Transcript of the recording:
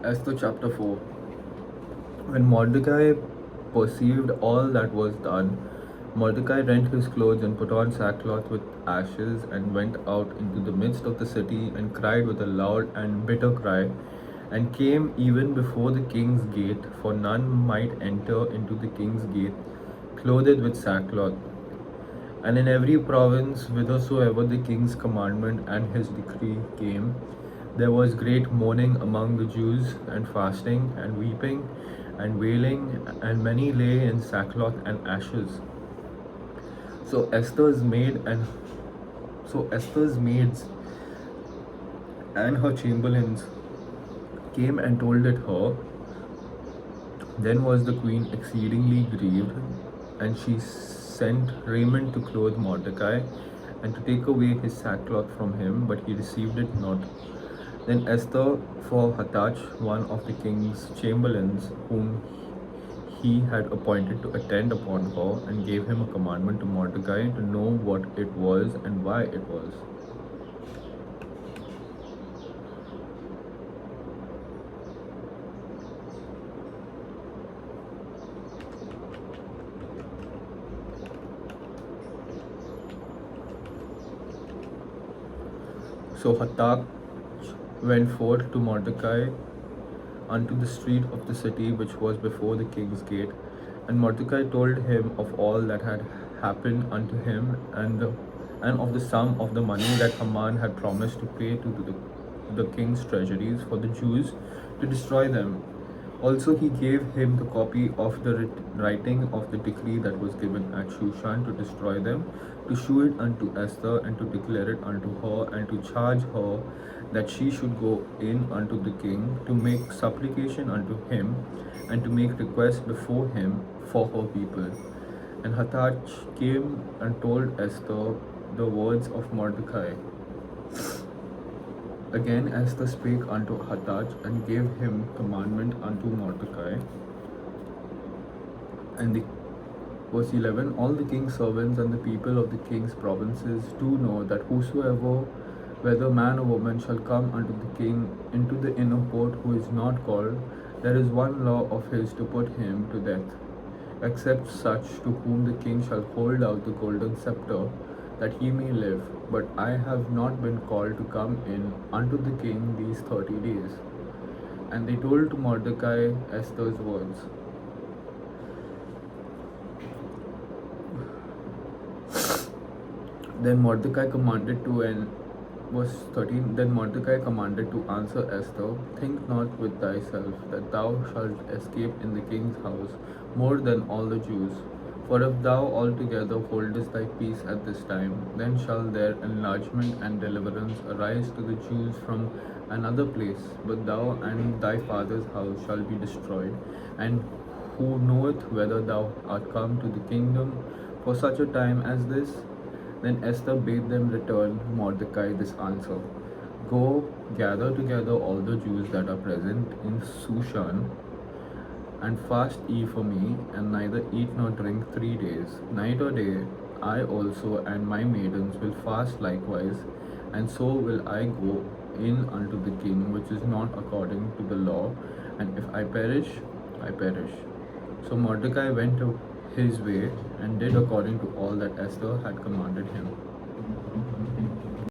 Esther chapter 4. When Mordecai perceived all that was done, Mordecai rent his clothes and put on sackcloth with ashes and went out into the midst of the city and cried with a loud and bitter cry, and came even before the king's gate, for none might enter into the king's gate clothed with sackcloth. And in every province, whithersoever the king's commandment and his decree came, there was great mourning among the Jews, and fasting, and weeping, and wailing, and many lay in sackcloth and ashes. So Esther's maids and her chamberlains came and told it her. Then was the queen exceedingly grieved, and she sent raiment to clothe Mordecai, and to take away his sackcloth from him, but he received it not. Then Esther, for Hathach, one of the king's chamberlains, whom he had appointed to attend upon her, and gave him a commandment to Mordecai to know what it was and why it was. So Hathach went forth to Mordecai unto the street of the city which was before the king's gate. And Mordecai told him of all that had happened unto him, and of the sum of the money that Haman had promised to pay to the king's treasuries for the Jews to destroy them. Also he gave him the copy of the writing of the decree that was given at Shushan to destroy them, to shew it unto Esther, and to declare it unto her, and to charge her that she should go in unto the king, to make supplication unto him, and to make request before him for her people. And Hathach came and told Esther the words of Mordecai. Again Esther spake unto Hathach, and gave him commandment unto Mordecai. And verse 11, all the king's servants and the people of the king's provinces do know that whosoever, whether man or woman, shall come unto the king into the inner court, who is not called, there is one law of his to put him to death, except such to whom the king shall hold out the golden scepter, that he may live. But I have not been called to come in unto the king these 30 days. And they told to Mordecai Esther's words. Then Mordecai commanded to verse 13, then Mordecai commanded to answer Esther, think not with thyself that thou shalt escape in the king's house more than all the Jews. For if thou altogether holdest thy peace at this time, then shall their enlargement and deliverance arise to the Jews from another place, but thou and thy father's house shall be destroyed. And who knoweth whether thou art come to the kingdom for such a time as this? Then Esther bade them return Mordecai this answer. Go, gather together all the Jews that are present in Shushan, and fast ye for me, and neither eat nor drink 3 days, night or day. I also and my maidens will fast likewise, and so will I go in unto the king, which is not according to the law, and if I perish, I perish. So Mordecai went his way, and did according to all that Esther had commanded him.